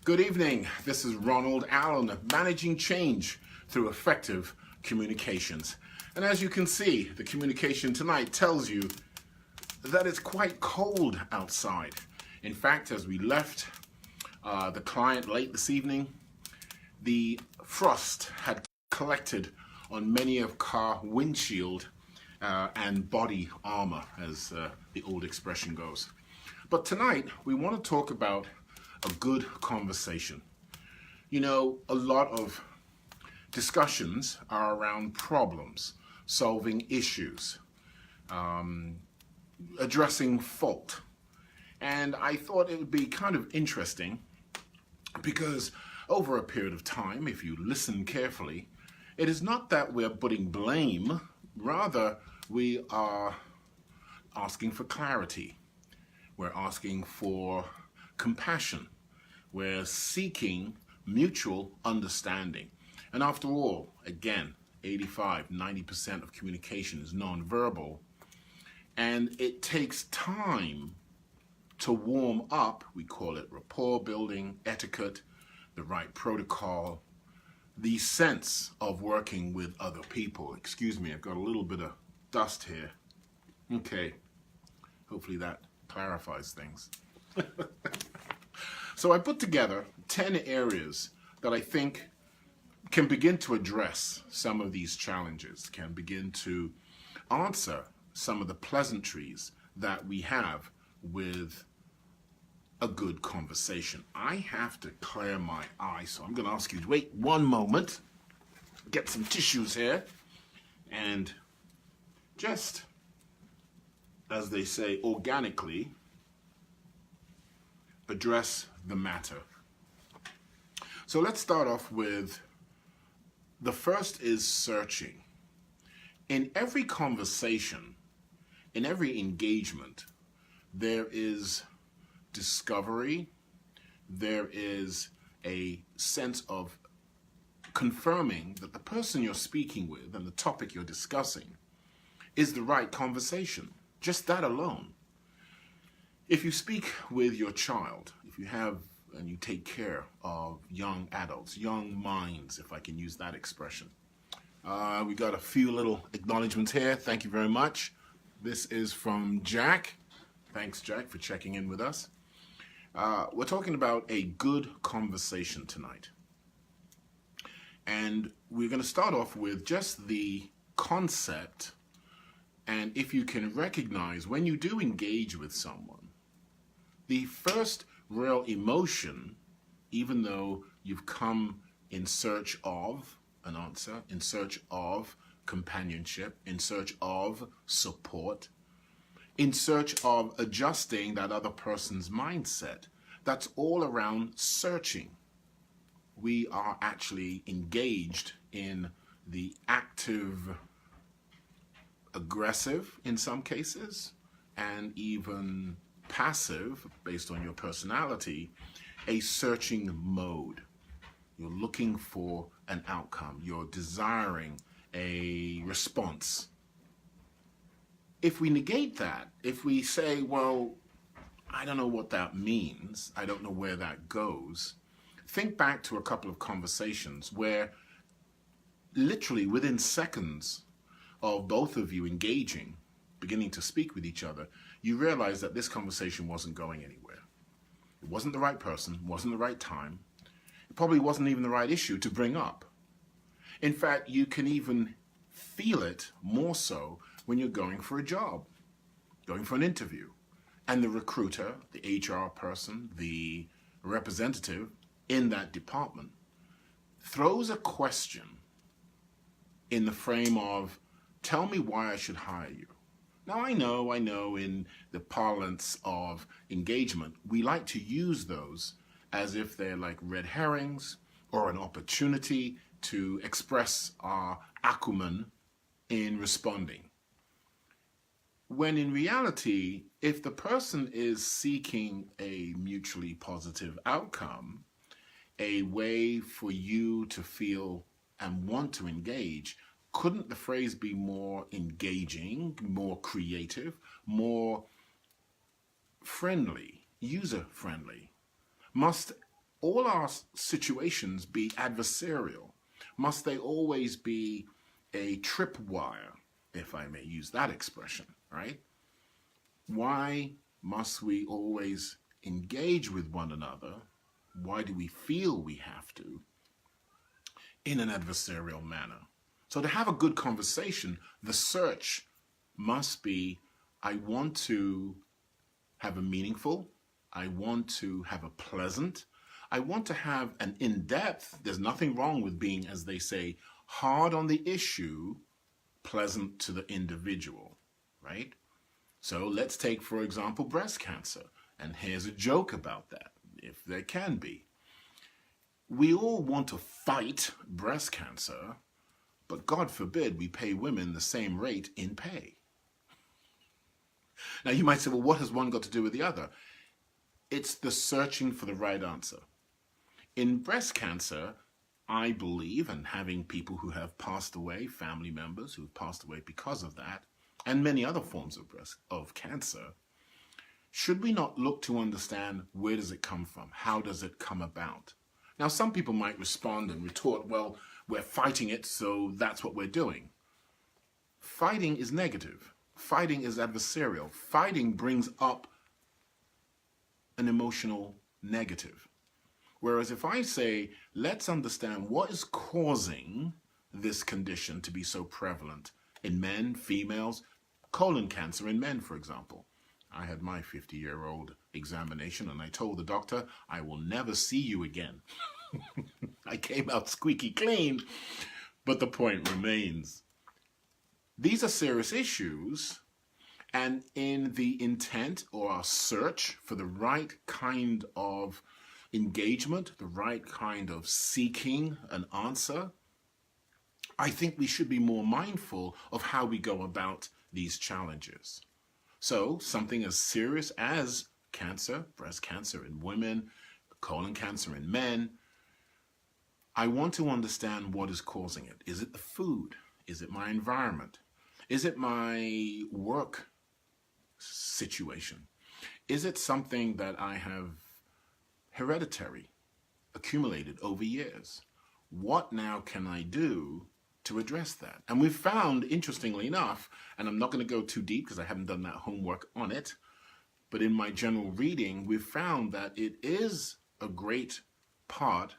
Good evening. This is Ronald Allen, managing change through effective communications. And as you can see, the communication tonight tells you that it's quite cold outside. In fact, as we left the client late this evening, the frost had collected on many of car windshield and body armor, as the old expression goes. But tonight, we want to talk about a good conversation. You know, a lot of discussions are around problems, solving issues, addressing fault. And I thought it would be kind of interesting because over a period of time, if you listen carefully, it is not that we're putting blame, rather we are asking for clarity. We're asking for compassion. We're seeking mutual understanding. And after all, again, 85–90% of communication is nonverbal. And it takes time to warm up. We call it rapport building, etiquette, the right protocol, the sense of working with other people. Excuse me, I've got a little bit of dust here. Okay, hopefully that clarifies things. So I put together 10 areas that I think can begin to address some of these challenges, can begin to answer some of the pleasantries that we have with a good conversation. I have to clear my eye, so I'm going to ask you to wait one moment, get some tissues here, and just, as they say, organically address the matter. So let's start off with the first is searching. In every conversation, in every engagement, there is discovery, there is a sense of confirming that the person you're speaking with and the topic you're discussing is the right conversation. Just that alone. If you speak with your child, if you have and you take care of young adults, young minds, if I can use that expression. We got a few little acknowledgements here. Thank you very much. This is from Jack. Thanks, Jack, for checking in with us. We're talking about a good conversation tonight. And we're going to start off with just the concept. And if you can recognize when you do engage with someone, the first real emotion, even though you've come in search of an answer, in search of companionship, in search of support, in search of adjusting that other person's mindset, that's all around searching. We are actually engaged in the active, aggressive in some cases, and even passive, based on your personality, a searching mode. You're looking for an outcome. You're desiring a response. If we negate that, if we say, well, I don't know what that means, I don't know where that goes, think back to a couple of conversations where literally within seconds of both of you engaging, beginning to speak with each other, you realize that this conversation wasn't going anywhere. It wasn't the right person, wasn't the right time. It probably wasn't even the right issue to bring up. In fact, you can even feel it more so when you're going for a job, going for an interview, and the recruiter, the HR person, the representative in that department throws a question in the frame of, tell me why I should hire you. Now, I know in the parlance of engagement, we like to use those as if they're like red herrings or an opportunity to express our acumen in responding. When in reality, if the person is seeking a mutually positive outcome, a way for you to feel and want to engage, couldn't the phrase be more engaging, more creative, more friendly, user-friendly? Must all our situations be adversarial? Must they always be a tripwire, if I may use that expression, right? Why must we always engage with one another? Why do we feel we have to in an adversarial manner? So to have a good conversation, the search must be, I want to have a meaningful, I want to have a pleasant, I want to have an in-depth. There's nothing wrong with being, as they say, hard on the issue, pleasant to the individual, right? So let's take, for example, breast cancer. And here's a joke about that, if there can be. We all want to fight breast cancer, but God forbid we pay women the same rate in pay. Now you might say, well, what has one got to do with the other? It's the searching for the right answer. In breast cancer, I believe, and having people who have passed away, family members who have passed away because of that, and many other forms of cancer, should we not look to understand where does it come from? How does it come about? Now, some people might respond and retort, well, we're fighting it, so that's what we're doing. Fighting is negative. Fighting is adversarial. Fighting brings up an emotional negative. Whereas if I say, let's understand what is causing this condition to be so prevalent in men, females, colon cancer in men, for example. I had my 50-year-old examination and I told the doctor, I will never see you again. I came out squeaky clean, but the point remains. These are serious issues, and in the intent or our search for the right kind of engagement, the right kind of seeking an answer, I think we should be more mindful of how we go about these challenges. So something as serious as cancer, breast cancer in women, colon cancer in men, I want to understand what is causing it. Is it the food? Is it my environment? Is it my work situation? Is it something that I have hereditary, accumulated over years? What now can I do to address that? And we've found, interestingly enough, and I'm not going to go too deep because I haven't done that homework on it, but in my general reading, we've found that it is a great part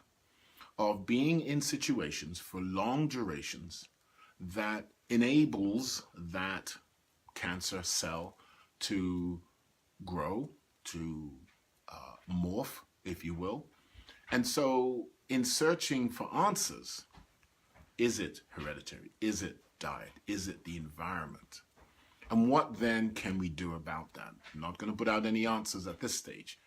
of being in situations for long durations that enables that cancer cell to grow, to morph, if you will. And so in searching for answers, is it hereditary? Is it diet? Is it the environment? And what then can we do about that? I'm not going to put out any answers at this stage.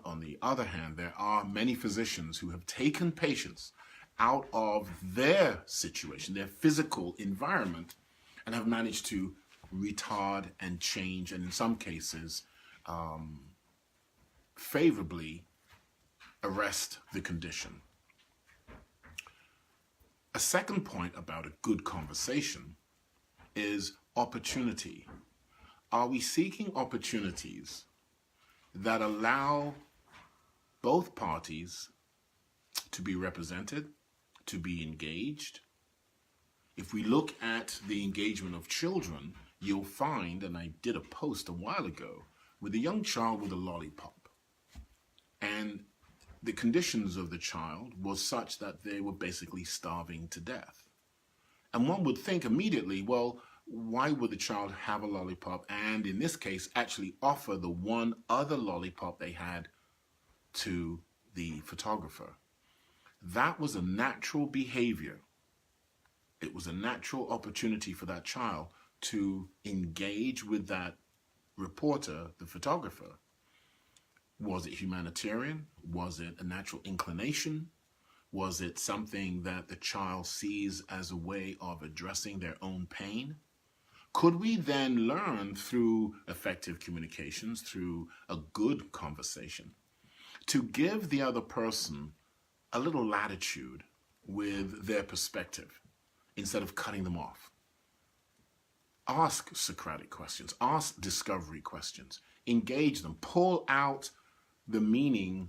On the other hand, there are many physicians who have taken patients out of their situation, their physical environment, and have managed to retard and change, and in some cases, favorably arrest the condition. A second point about a good conversation is opportunity. Are we seeking opportunities that allow both parties to be represented, to be engaged? If we look at the engagement of children, you'll find, and I did a post a while ago, with a young child with a lollipop. And the conditions of the child was such that they were basically starving to death. And one would think immediately, well, why would the child have a lollipop and in this case actually offer the one other lollipop they had to the photographer? That was a natural behavior. It was a natural opportunity for that child to engage with that reporter, the photographer. Was it humanitarian? Was it a natural inclination? Was it something that the child sees as a way of addressing their own pain? Could we then learn through effective communications, through a good conversation, to give the other person a little latitude with their perspective instead of cutting them off? Ask Socratic questions, ask discovery questions, engage them, pull out the meaning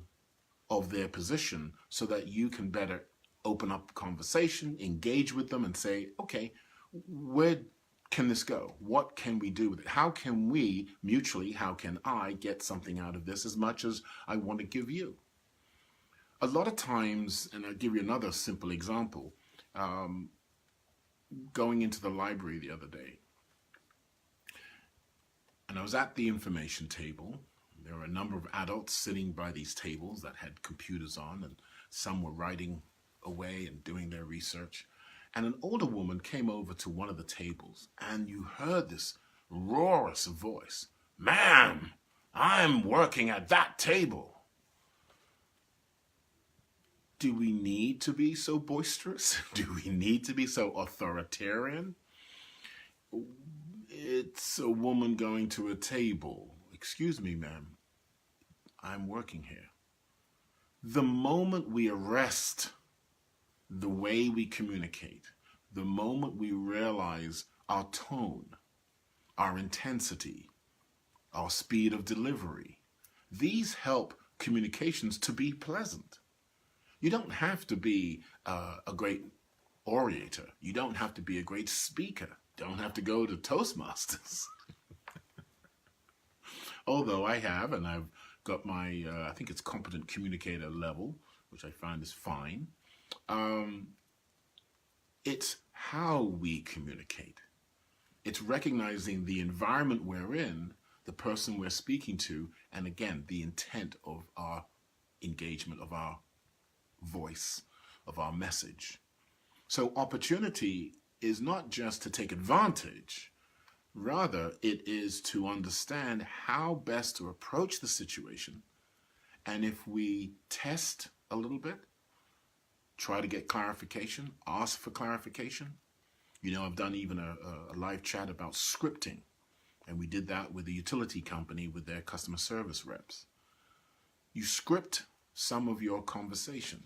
of their position so that you can better open up conversation, engage with them, and say, okay, where can this go? What can we do with it? How can we mutually, how can I get something out of this as much as I want to give you? A lot of times, and I'll give you another simple example, going into the library the other day, and I was at the information table. There were a number of adults sitting by these tables that had computers on, and some were writing away and doing their research. And an older woman came over to one of the tables, and you heard this roarous voice, "Ma'am, I'm working at that table." Do we need to be so boisterous? Do we need to be so authoritarian? It's a woman going to a table. "Excuse me, ma'am, I'm working here." The moment we arrest the way we communicate, the moment we realize our tone, our intensity, our speed of delivery, these help communications to be pleasant. You don't have to be a great orator. You don't have to be a great speaker. Don't have to go to Toastmasters. Although I have, and I've got my, I think it's competent communicator level, which I find is fine. It's how we communicate. It's recognizing the environment we're in, the person we're speaking to, and again, the intent of our engagement, of our voice, of our message. So opportunity is not just to take advantage, rather it is to understand how best to approach the situation. And if we test a little bit, try to get clarification, ask for clarification. You know, I've done even a live chat about scripting, and we did that with the utility company with their customer service reps. You script some of your conversation.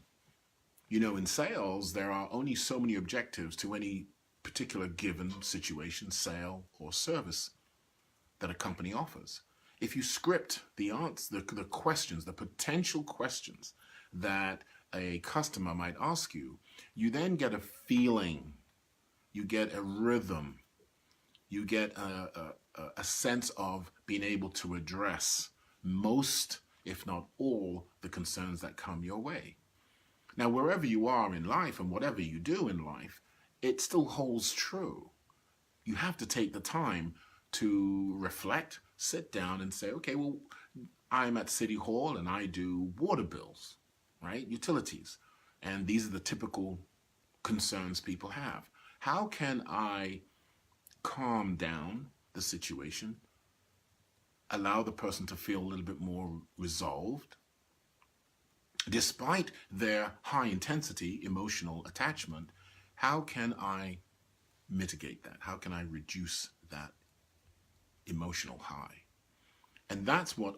You know, in sales, there are only so many objectives to any particular given situation, sale, or service that a company offers. If you script the answer, the questions, the potential questions that a customer might ask you, you then get a feeling, you get a rhythm, you get a sense of being able to address most, if not all, the concerns that come your way. Now, wherever you are in life and whatever you do in life, it still holds true. You have to take the time to reflect, sit down and say, okay, well, I'm at City Hall and I do water bills, right? Utilities. And these are the typical concerns people have. How can I calm down the situation, allow the person to feel a little bit more resolved, despite their high intensity emotional attachment? How can I mitigate that? How can I reduce that emotional high? And that's what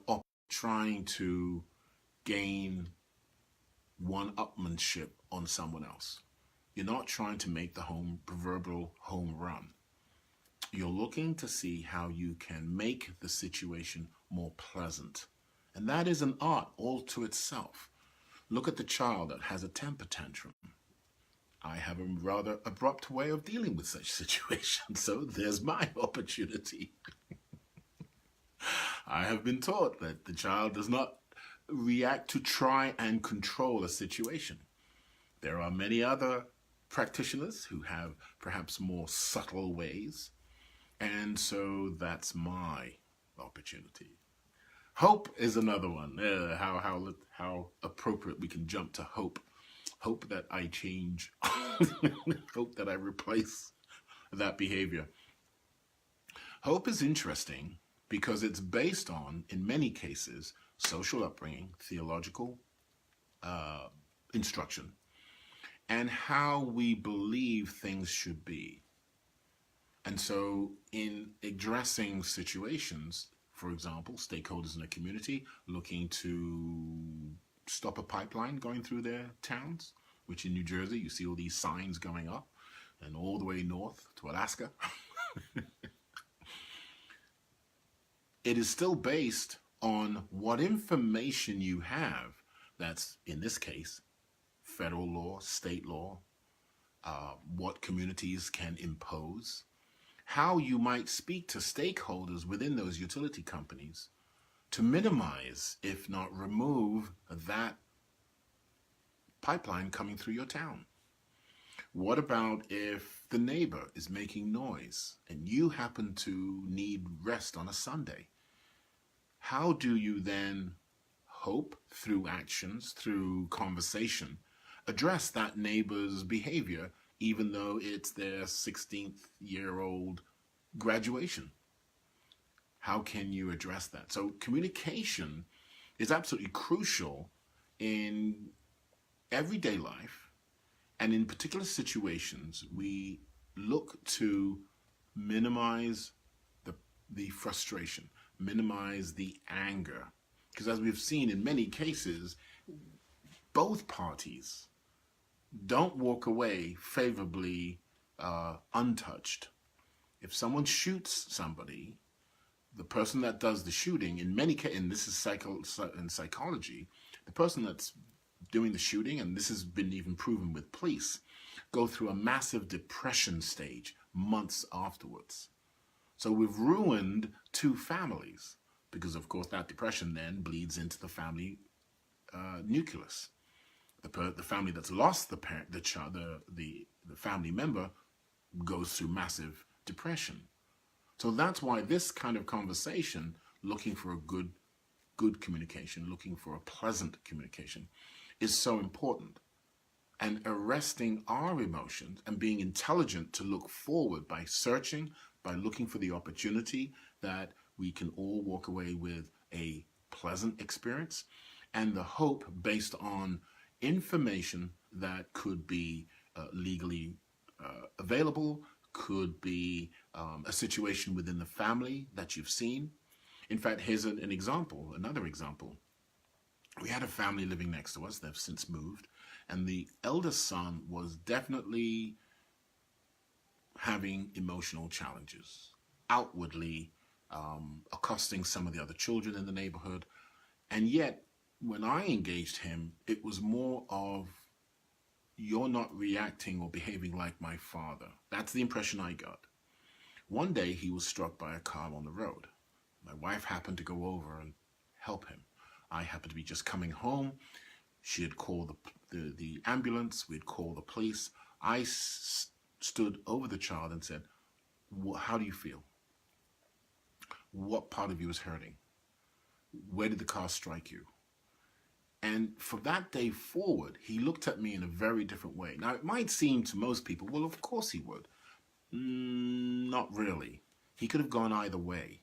trying to gain one-upmanship on someone else. You're not trying to make the proverbial home run. You're looking to see how you can make the situation more pleasant. And that is an art all to itself. Look at the child that has a temper tantrum. I have a rather abrupt way of dealing with such situations, so there's my opportunity. I have been taught that the child does not react to try and control a situation. There are many other practitioners who have perhaps more subtle ways, and so that's my opportunity. Hope is another one. How appropriate we can jump to hope. Hope that I change. Hope that I replace that behavior. Hope is interesting because it's based on, in many cases, social upbringing, theological instruction, and how we believe things should be. And so in addressing situations, for example, stakeholders in a community looking to stop a pipeline going through their towns, which in New Jersey, you see all these signs going up, and all the way north to Alaska. It is still based on what information you have That's, in this case, federal law, state law, what communities can impose, how you might speak to stakeholders within those utility companies to minimize, if not remove, that pipeline coming through your town. What about if the neighbor is making noise and you happen to need rest on a Sunday? How do you then hope, through actions, through conversation, address that neighbor's behavior, even though it's their 16th-year-old graduation? How can you address that? So communication is absolutely crucial in everyday life, and in particular situations, we look to minimize the frustration, minimize the anger. Because as we've seen in many cases, both parties don't walk away favorably untouched. If someone shoots somebody, the person that does the shooting, in many cases, and this is in psychology, the person that's doing the shooting, and this has been even proven with police, go through a massive depression stage months afterwards. So we've ruined two families because, of course, that depression then bleeds into the family nucleus. The family that's lost the parent, the family member goes through massive depression. So that's why this kind of conversation, looking for a good communication, looking for a pleasant communication, is so important. And arresting our emotions and being intelligent to look forward by searching, by looking for the opportunity that we can all walk away with a pleasant experience, and the hope based on information that could be legally available, could be a situation within the family that you've seen. In fact, here's another example. We had a family living next to us. They've since moved. And the eldest son was definitely having emotional challenges, outwardly accosting some of the other children in the neighborhood. And yet, when I engaged him, it was more of, you're not reacting or behaving like my father. That's the impression I got. One day, he was struck by a car on the road. My wife happened to go over and help him. I happened to be just coming home. She had called the ambulance. We'd called the police. I stood over the child and said, how do you feel? What part of you is hurting? Where did the car strike you? And from that day forward, he looked at me in a very different way. Now, it might seem to most people, well, of course he would. Not really. He could have gone either way.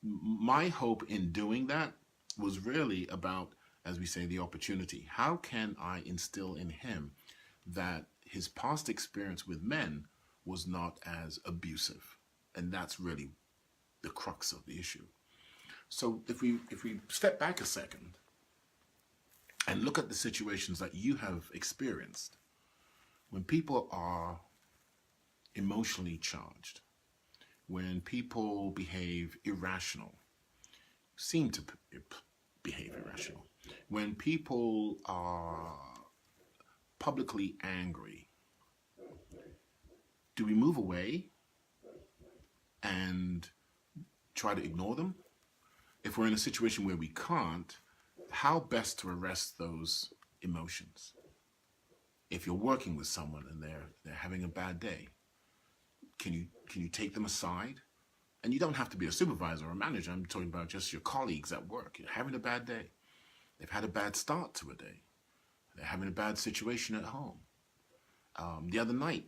My hope in doing that was really about, as we say, the opportunity. How can I instill in him that his past experience with men was not as abusive? And that's really the crux of the issue. So if we step back a second and look at the situations that you have experienced, when people are emotionally charged, when people behave irrational, seem to behave irrational, when people are publicly angry, do we move away and try to ignore them? If we're in a situation where we can't, how best to arrest those emotions? If you're working with someone and they're having a bad day, can you take them aside? And you don't have to be a supervisor or a manager. I'm talking about just your colleagues at work. You're having a bad day. They've had a bad start to a day. They're having a bad situation at home. The other night,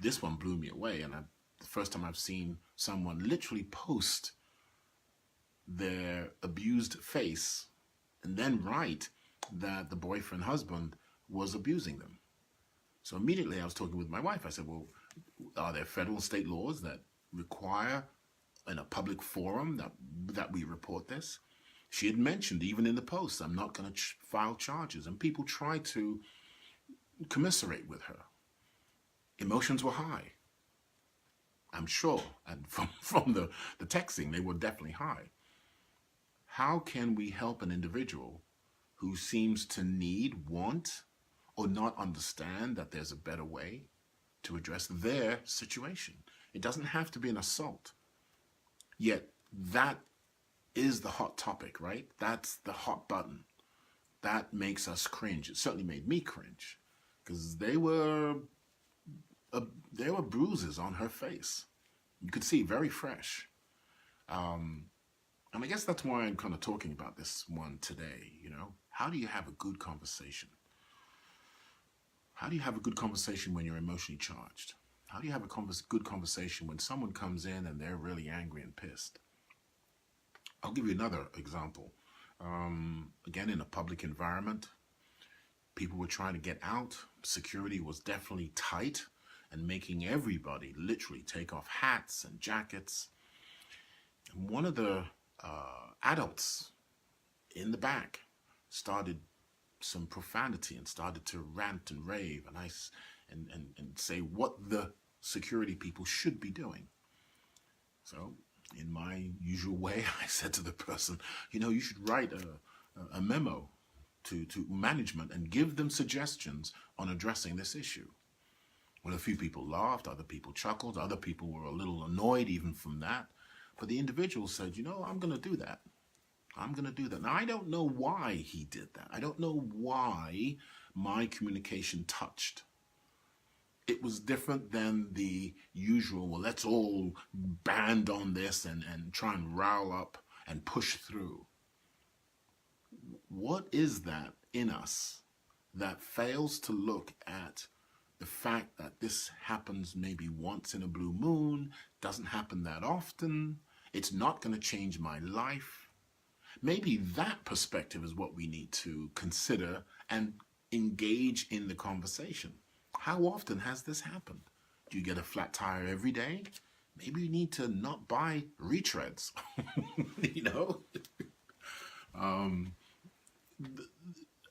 this one blew me away, and the first time I've seen someone literally post their abused face and then write that the boyfriend, husband was abusing them. So immediately I was talking with my wife. I said, well, are there federal and state laws that require in a public forum that we report this? She had mentioned even in the post, I'm not going to file charges. And people tried to commiserate with her. Emotions were high, I'm sure. And from the texting, they were definitely high. How can we help an individual who seems to need, want, or not understand that there's a better way to address their situation? It doesn't have to be an assault. Yet that is the hot topic, right? That's the hot button. That makes us cringe. It certainly made me cringe because there were bruises on her face. You could see very fresh. And I guess that's why I'm kind of talking about this one today, you know? How do you have a good conversation? How do you have a good conversation when you're emotionally charged? How do you have a good conversation when someone comes in and they're really angry and pissed? I'll give you another example. Again, in a public environment, people were trying to get out. Security was definitely tight and making everybody literally take off hats and jackets. And one of the adults in the back started some profanity and started to rant and rave and say what the security people should be doing. So in my usual way, I said to the person, you know, you should write a memo to management and give them suggestions on addressing this issue. Well, a few people laughed, other people chuckled, other people were a little annoyed even from that. But the individual said, you know, I'm going to do that. I'm going to do that. Now, I don't know why he did that. I don't know why my communication touched. It was different than the usual, well, let's all band on this and try and rile up and push through. What is that in us that fails to look at the fact that this happens maybe once in a blue moon, doesn't happen that often, it's not going to change my life? Maybe that perspective is what we need to consider and engage in the conversation. How often has this happened? Do you get a flat tire every day? Maybe you need to not buy retreads, you know?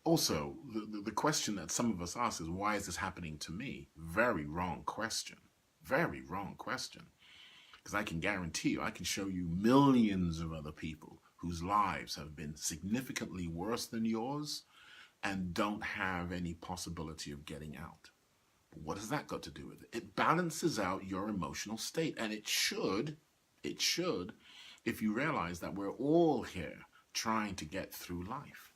Also, the question that some of us ask is, why is this happening to me? Very wrong question. Very wrong question. Because I can guarantee you, I can show you millions of other people whose lives have been significantly worse than yours and don't have any possibility of getting out. But what has that got to do with it? It balances out your emotional state, and it should, if you realize that we're all here trying to get through life.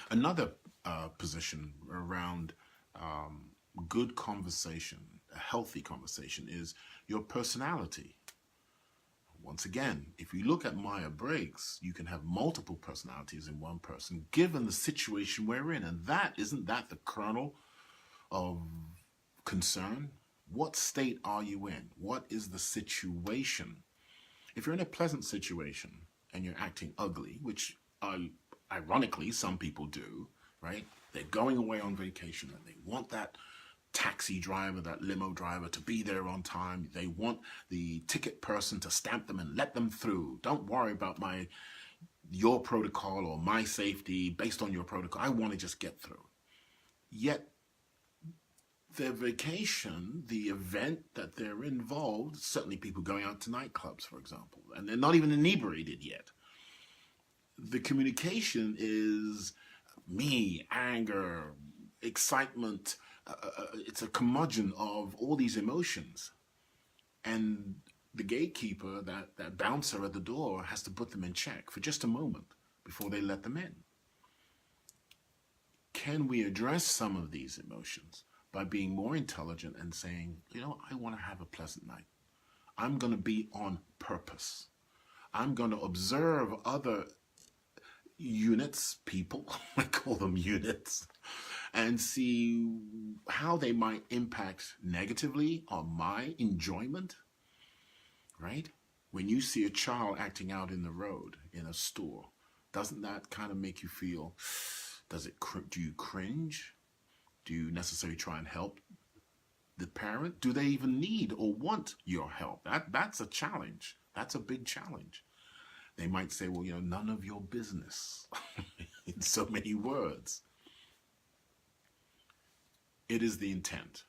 Another position around good conversation, a healthy conversation, is your personality. Once again, if you look at Maya Briggs, you can have multiple personalities in one person, given the situation we're in. And isn't that the kernel of concern? What state are you in? What is the situation? If you're in a pleasant situation and you're acting ugly, which ironically some people do, right? They're going away on vacation and they want that taxi driver, that limo driver to be there on time. They want the ticket person to stamp them and let them through. Don't worry about your protocol or my safety based on your protocol. I want to just get through. Yet their vacation, the event that they're involved, certainly people going out to nightclubs, for example, and they're not even inebriated yet. The communication is me, anger, excitement. It's a curmudgeon of all these emotions. And the gatekeeper, that bouncer at the door, has to put them in check for just a moment before they let them in. Can we address some of these emotions by being more intelligent and saying, you know, I want to have a pleasant night. I'm going to be on purpose. I'm going to observe other units, people, I call them units, and see how they might impact negatively on my enjoyment, right? When you see a child acting out in the road, in a store, doesn't that kind of make you feel, do you cringe? Do you necessarily try and help the parent? Do they even need or want your help? That's a challenge. That's a big challenge. They might say, well, you know, none of your business, in so many words. It is the intent.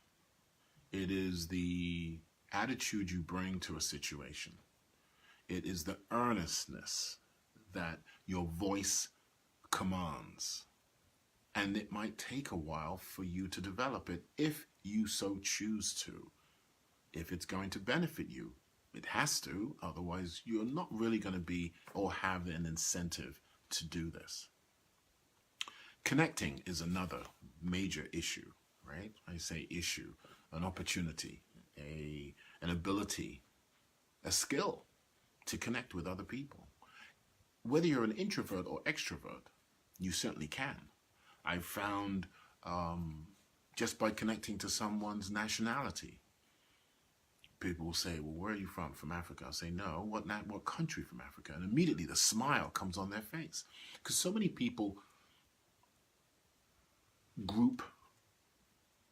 It is the attitude you bring to a situation. It is the earnestness that your voice commands. And it might take a while for you to develop it if you so choose to. If it's going to benefit you, it has to, otherwise you're not really going to be or have an incentive to do this. Connecting is another major issue, right? I say issue, an opportunity, an ability, a skill to connect with other people. Whether you're an introvert or extrovert, you certainly can. I've found just by connecting to someone's nationality. People will say, well, where are you from? From Africa. I'll say, no, what country from Africa? And immediately the smile comes on their face. Because so many people group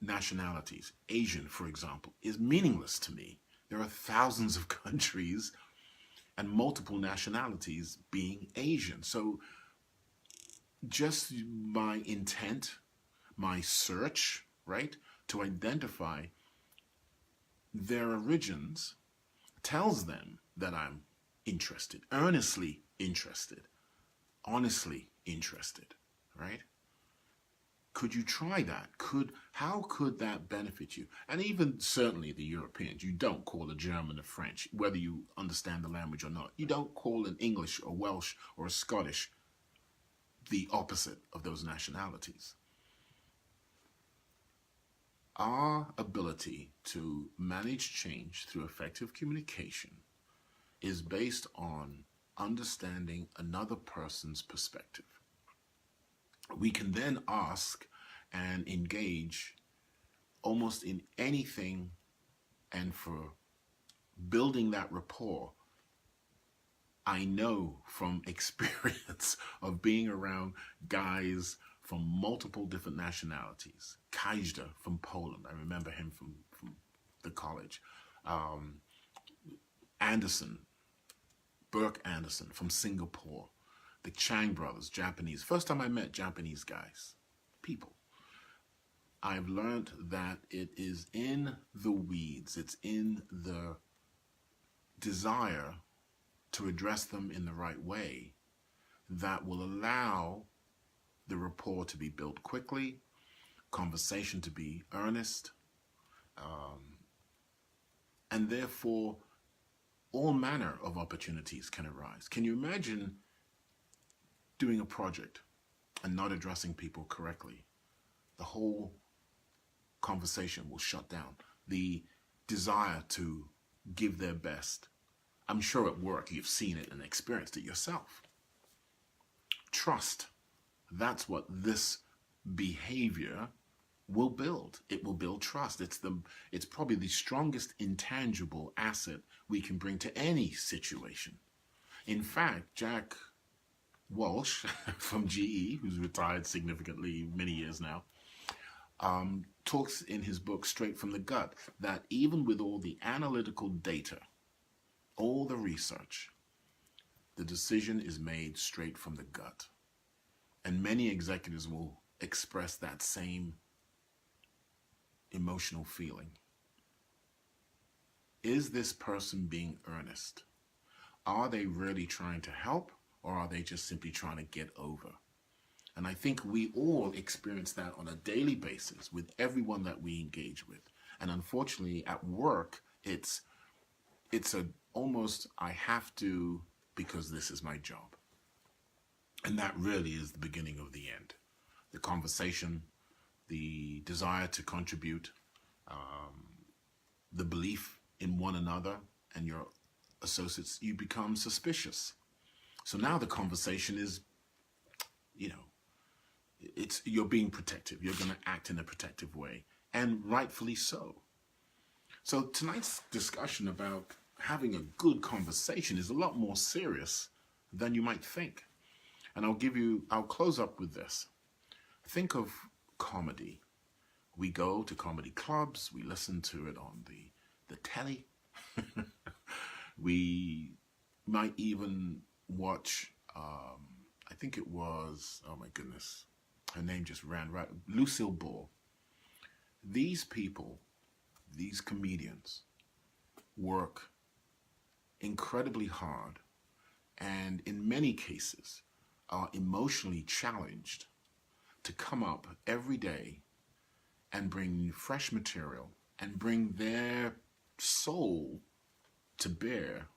nationalities. Asian, for example, is meaningless to me. There are thousands of countries and multiple nationalities being Asian. So just my intent, my search, right, to identify their origins tells them that I'm interested, earnestly interested, honestly interested, right? Could you try that? How could that benefit you? And even certainly the Europeans, you don't call a German a French, whether you understand the language or not. You don't call an English or Welsh or a Scottish the opposite of those nationalities. Our ability to manage change through effective communication is based on understanding another person's perspective. We can then ask and engage almost in anything, and for building that rapport, I know from experience of being around guys from multiple different nationalities. Kajda from Poland, I remember him from the college. Burke Anderson from Singapore. The Chang brothers, Japanese. First time I met Japanese guys, people. I've learned that it is in the weeds, it's in the desire to address them in the right way that will allow the rapport to be built quickly, conversation to be earnest, and therefore all manner of opportunities can arise. Can you imagine doing a project and not addressing people correctly? The whole conversation will shut down. The desire to give their best. I'm sure at work you've seen it and experienced it yourself. Trust. That's what this behavior will build. It will build trust. It's probably the strongest intangible asset we can bring to any situation. In fact, Jack Walsh from GE, who's retired significantly many years now, talks in his book Straight from the Gut that even with all the analytical data, all the research, the decision is made straight from the gut. And many executives will express that same emotional feeling. Is this person being earnest? Are they really trying to help, or are they just simply trying to get over? And I think we all experience that on a daily basis with everyone that we engage with. And unfortunately at work, it's almost I have to because this is my job. And that really is the beginning of the end. The conversation, the desire to contribute, the belief in one another and your associates, you become suspicious. So now the conversation is, you're being protective. You're going to act in a protective way, and rightfully so. So tonight's discussion about having a good conversation is a lot more serious than you might think. And I'll close up with this. Think of comedy. We go to comedy clubs, we listen to it on the telly. We might even watch, I think it was, oh my goodness, her name just ran right, Lucille Ball. These people, these comedians, work incredibly hard and in many cases are emotionally challenged to come up every day and bring fresh material and bring their soul to bear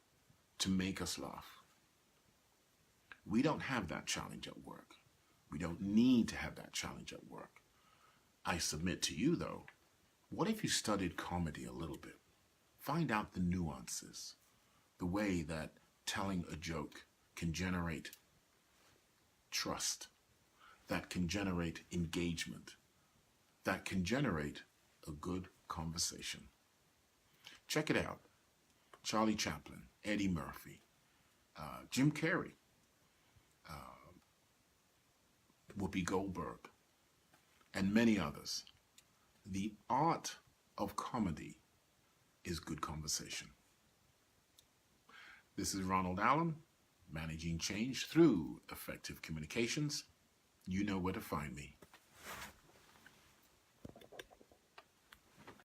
to make us laugh. We don't have that challenge at work. We don't need to have that challenge at work. I submit to you, though, what if you studied comedy a little bit? Find out the nuances, the way that telling a joke can generate trust, that can generate engagement, that can generate a good conversation. Check it out. Charlie Chaplin, Eddie Murphy, Jim Carrey, Whoopi Goldberg, and many others. The art of comedy is good conversation. This is Ronald Allen, managing change through effective communications. You know where to find me.